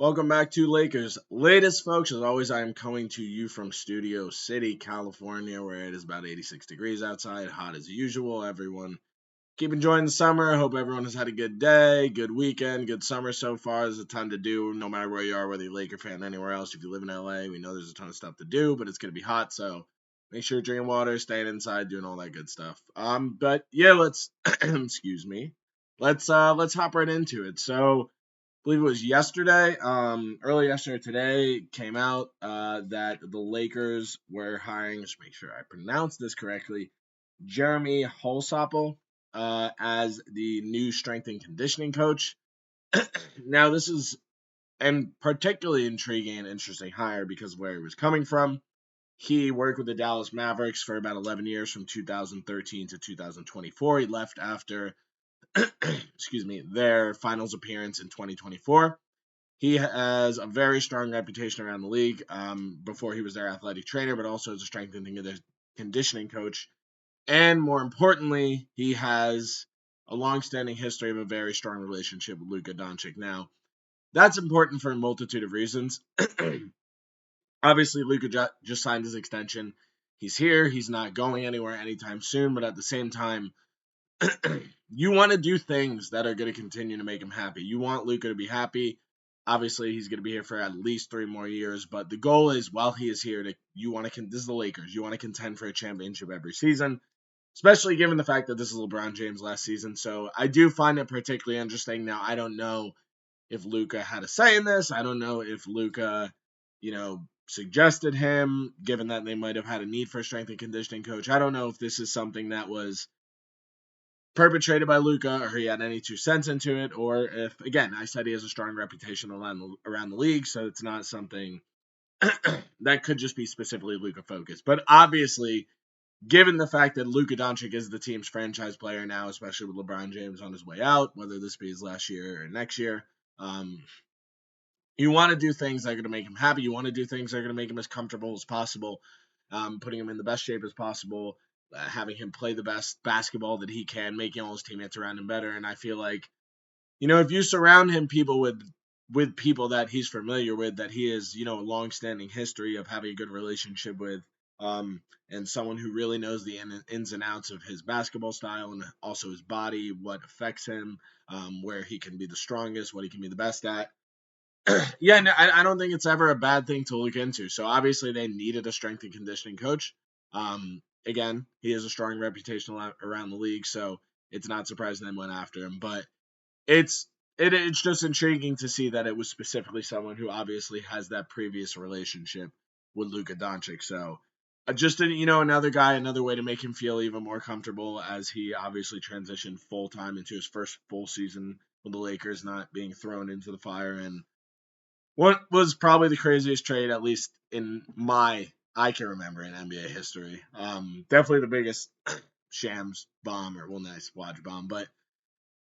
Welcome back to Lakers latest, folks. As always, I am coming to you from Studio City, California, where it is about 86 degrees outside, hot as usual. Everyone keep enjoying the summer. I hope everyone has had a good day, good weekend, good summer so far. There's a ton to do, no matter where you are, whether you're a Laker fan anywhere else. If you live in LA, we know there's a ton of stuff to do, but it's going to be hot, so make sure you're drinking water, staying inside, doing all that good stuff. But yeah, let's excuse me. Let's hop right into it. So believe it was yesterday, early yesterday, today came out that the Lakers were hiring, just make sure I pronounce this correctly, Jeremy Holsapple as the new strength and conditioning coach. Now, this is a particularly intriguing and interesting hire because of where he was coming from. He worked with the Dallas Mavericks for about 11 years from 2013 to 2024. He left after their finals appearance in 2024. He has a very strong reputation around the league before he was their athletic trainer, but also as a strength and conditioning coach. And more importantly, he has a long-standing history of a very strong relationship with Luka Doncic. Now, that's important for a multitude of reasons. Obviously, Luka just signed his extension. He's here. He's not going anywhere anytime soon, but at the same time, you want to do things that are going to continue to make him happy. You want Luka to be happy. Obviously, he's going to be here for at least 3 more years, but the goal is, while he is here, this is the Lakers. You want to contend for a championship every season, especially given the fact that this is LeBron James last season. So I do find it particularly interesting. Now, I don't know if Luka had a say in this. I don't know if Luka, suggested him, given that they might have had a need for a strength and conditioning coach. I don't know if this is something that was perpetrated by Luka, or he had any 2 cents into it, or if, again, I said he has a strong reputation around the league, so it's not something that could just be specifically Luka focused. But obviously, given the fact that Luka Doncic is the team's franchise player now, especially with LeBron James on his way out, whether this be his last year or next year, you want to do things that are going to make him happy. You want to do things that are going to make him as comfortable as possible, putting him in the best shape as possible, having him play the best basketball that he can, making all his teammates around him better. And I feel like, if you surround him with people that he's familiar with, that he has, a long-standing history of having a good relationship with, and someone who really knows the ins and outs of his basketball style and also his body, what affects him, where he can be the strongest, what he can be the best at. Yeah, no, I don't think it's ever a bad thing to look into. So obviously they needed a strength and conditioning coach. Again, he has a strong reputation around the league, so it's not surprising they went after him. But it's just intriguing to see that it was specifically someone who obviously has that previous relationship with Luka Doncic. So just another guy, another way to make him feel even more comfortable as he obviously transitioned full time into his first full season with the Lakers, not being thrown into the fire. And what was probably the craziest trade, at least in I can remember in NBA history. Definitely the biggest shams bomb, or nice watch bomb, but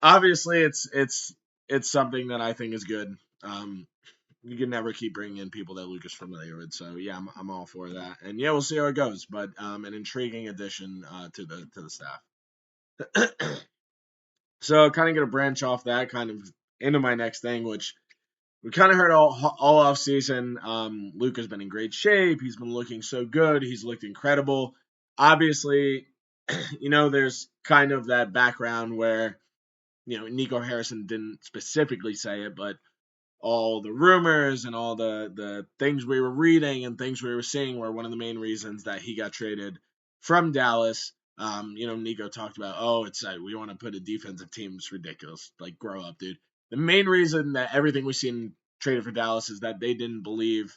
obviously it's something that I think is good. You can never keep bringing in people that Luka's familiar with, so yeah, I'm all for that. And yeah, we'll see how it goes, but an intriguing addition to the staff. So kind of gonna branch off that kind of into my next thing, which we kind of heard all off season. Luka's been in great shape. He's been looking so good. He's looked incredible. Obviously, there's kind of that background where, Nico Harrison didn't specifically say it, but all the rumors and all the things we were reading and things we were seeing were one of the main reasons that he got traded from Dallas. Nico talked about, it's we want to put a defensive team. It's ridiculous. Like, grow up, dude. The main reason that everything we've seen traded for Dallas is that they didn't believe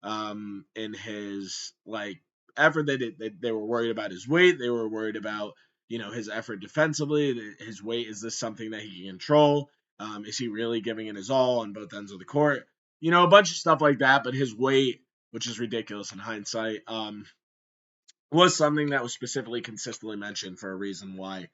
in his effort. They were worried about his weight. They were worried about his effort defensively. His weight, is this something that he can control? Is he really giving it his all on both ends of the court? A bunch of stuff like that. But his weight, which is ridiculous in hindsight, was something that was specifically consistently mentioned for a reason why,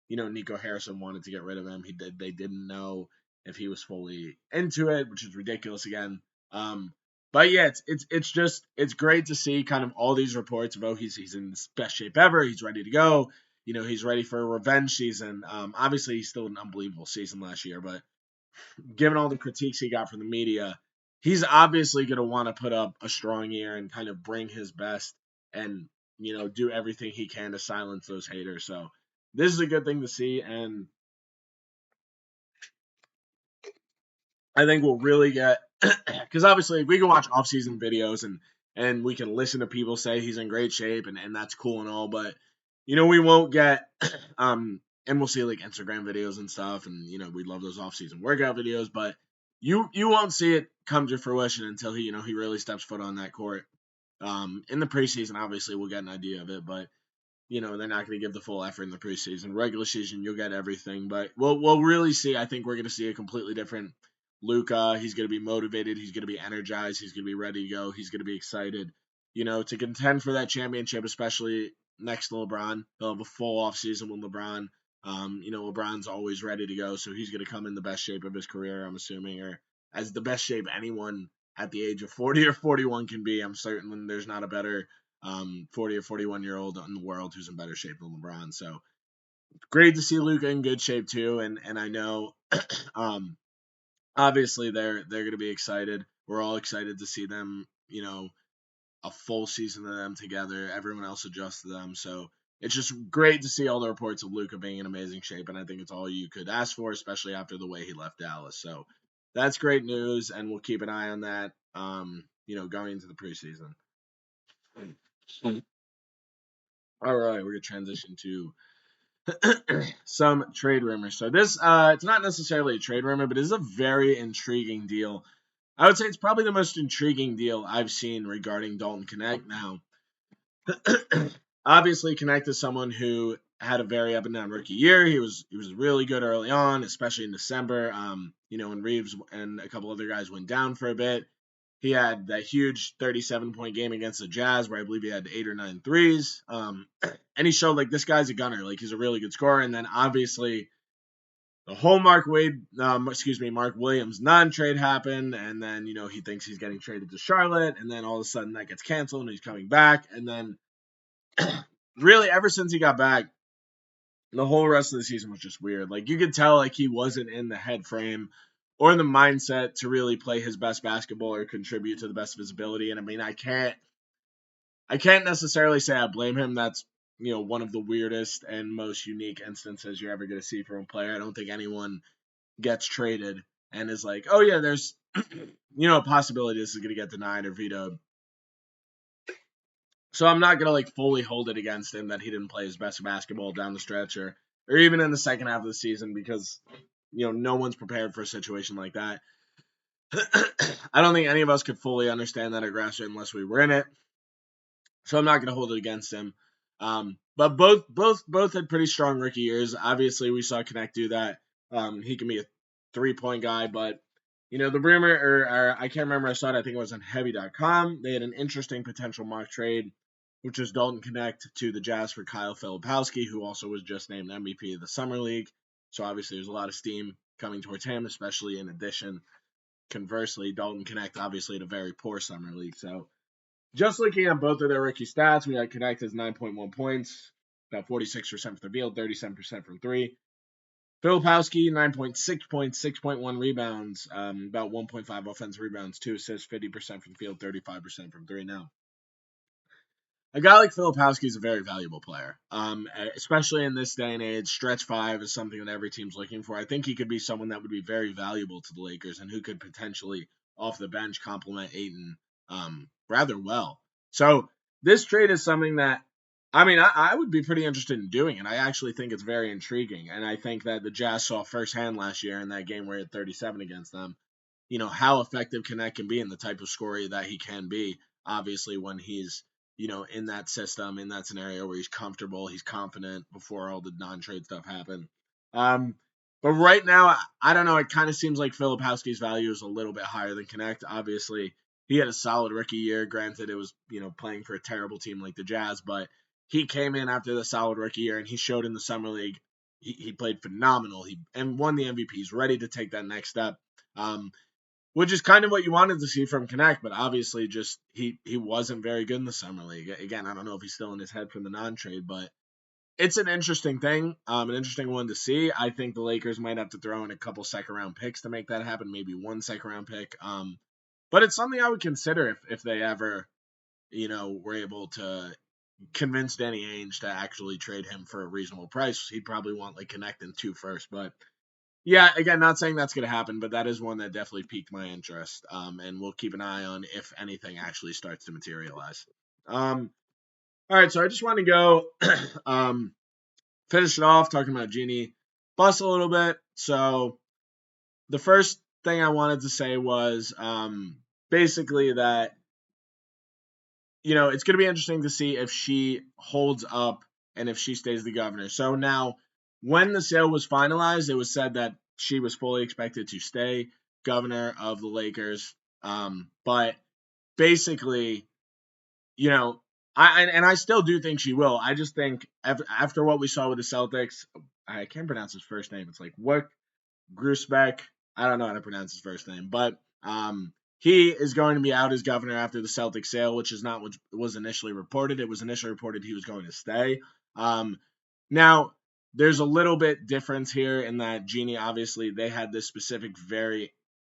Nico Harrison wanted to get rid of him. They didn't know if he was fully into it, which is ridiculous again. But yeah, it's great to see kind of all these reports of, he's in his best shape ever. He's ready to go. He's ready for a revenge season. Obviously he's still an unbelievable season last year, but given all the critiques he got from the media, he's obviously going to want to put up a strong year and kind of bring his best and, do everything he can to silence those haters. So this is a good thing to see. And I think we'll really get, because obviously we can watch off-season videos and we can listen to people say he's in great shape and that's cool and all, but we won't get and we'll see like Instagram videos and stuff, and we love those off-season workout videos, but you won't see it come to fruition until he really steps foot on that court. In the preseason, obviously we'll get an idea of it, but they're not going to give the full effort in the preseason. Regular season, you'll get everything, but we'll really see. I think we're going to see a completely different Luka. He's going to be motivated. He's going to be energized. He's going to be ready to go. He's going to be excited, to contend for that championship, especially next to LeBron. He'll have a full offseason with LeBron. LeBron's always ready to go, so he's going to come in the best shape of his career, I'm assuming, or as the best shape anyone at the age of 40 or 41 can be. I'm certain there's not a better 40 or 41-year-old in the world who's in better shape than LeBron. So great to see Luka in good shape too, and I know obviously they're going to be excited. We're all excited to see them, a full season of them together. Everyone else adjusts to them, so it's just great to see all the reports of Luka being in amazing shape, and I think it's all you could ask for, especially after the way he left Dallas. So that's great news, and we'll keep an eye on that. Going into the preseason. All right, we're gonna transition to some trade rumors. So this, it's not necessarily a trade rumor, but it's a very intriguing deal. I would say it's probably the most intriguing deal I've seen regarding Dalton Knecht. Now, obviously, Knecht is someone who had a very up and down rookie year. He was really good early on, especially in December. When Reeves and a couple other guys went down for a bit. He had that huge 37-point game against the Jazz where I believe he had 8 or 9 threes. And he showed, like, this guy's a gunner. Like, he's a really good scorer. And then, obviously, the whole Mark Williams non-trade happened. And then, he thinks he's getting traded to Charlotte. And then all of a sudden that gets canceled and he's coming back. And then, really, ever since he got back, the whole rest of the season was just weird. Like, you could tell, like, he wasn't in the head frame or in the mindset to really play his best basketball or contribute to the best of his ability. And I mean, I can't necessarily say I blame him. That's, one of the weirdest and most unique instances you're ever going to see from a player. I don't think anyone gets traded and is like, oh yeah, there's, a possibility this is going to get denied or vetoed. So I'm not going to like fully hold it against him that he didn't play his best basketball down the stretch or even in the second half of the season because, no one's prepared for a situation like that. I don't think any of us could fully understand that aggression unless we were in it. So I'm not going to hold it against him. But both had pretty strong rookie years. Obviously, we saw Knecht do that. He can be a 3-point guy, but the rumor, or I can't remember, I saw it, I think it was on Heavy.com. They had an interesting potential mock trade, which was Dalton Knecht to the Jazz for Kyle Filipowski, who also was just named MVP of the Summer League. So obviously there's a lot of steam coming towards him, especially in addition. Conversely, Dalton Knecht obviously had a very poor Summer League. So just looking at both of their rookie stats, we had Knecht as 9.1 points, about 46% from the field, 37% from three. Filipowski, 9.6 points, 6.1 rebounds, about 1.5 offensive rebounds, 2 assists, 50% from the field, 35% from three. Now, a guy like Filipowski is a very valuable player, especially in this day and age. Stretch 5 is something that every team's looking for. I think he could be someone that would be very valuable to the Lakers and who could potentially, off the bench, complement Ayton rather well. So this trade is something that, I would be pretty interested in doing, and I actually think it's very intriguing. And I think that the Jazz saw firsthand last year in that game where he had 37 against them, how effective Knecht can be and the type of scorer that he can be, obviously, when he's, in that system, in that scenario where he's comfortable, he's confident before all the non-trade stuff happened. But right now, I don't know, it kind of seems like Filipowski's value is a little bit higher than Knecht. Obviously, he had a solid rookie year. Granted, it was, playing for a terrible team like the Jazz, but he came in after the solid rookie year and he showed in the Summer League. He played phenomenal. And won the MVP. He's ready to take that next step. Which is kind of what you wanted to see from Knecht, but obviously just he wasn't very good in the Summer League. Again, I don't know if he's still in his head from the non-trade, but it's an interesting thing, an interesting one to see. I think the Lakers might have to throw in a couple second-round picks to make that happen, maybe one second-round pick. But it's something I would consider if they ever, were able to convince Danny Ainge to actually trade him for a reasonable price. He'd probably want like Knecht and 2 first. But yeah, again, not saying that's going to happen, but that is one that definitely piqued my interest. And we'll keep an eye on if anything actually starts to materialize. All right, so I just want to go finish it off talking about Jeanie Bus a little bit. So the first thing I wanted to say was basically that, it's going to be interesting to see if she holds up and if she stays the governor. So now, when the sale was finalized, it was said that she was fully expected to stay governor of the Lakers. But basically, I still do think she will. I just think after what we saw with the Celtics, I can't pronounce his first name. It's like what Grusbeck. I don't know how to pronounce his first name, but he is going to be out as governor after the Celtics sale, which is not what was initially reported. It was initially reported he was going to stay. Now, there's a little bit difference here in that Jeanie, obviously, they had this specific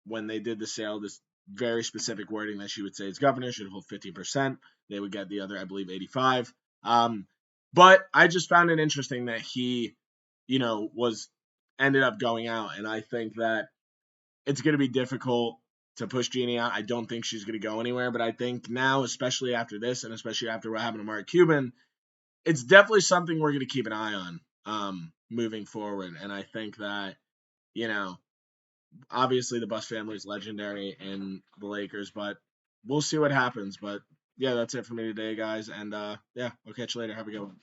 when they did the sale, this very specific wording that she would say as governor should hold 15%. They would get the other, I believe, 85. But I just found it interesting that he, was ended up going out, and I think that it's going to be difficult to push Jeanie out. I don't think she's going to go anywhere, but I think now, especially after this, and especially after what happened to Mark Cuban, it's definitely something we're going to keep an eye on moving forward. And I think that, obviously the Buss family is legendary in the Lakers, but we'll see what happens. But yeah, that's it for me today, guys. And yeah, I'll catch you later. Have a good one.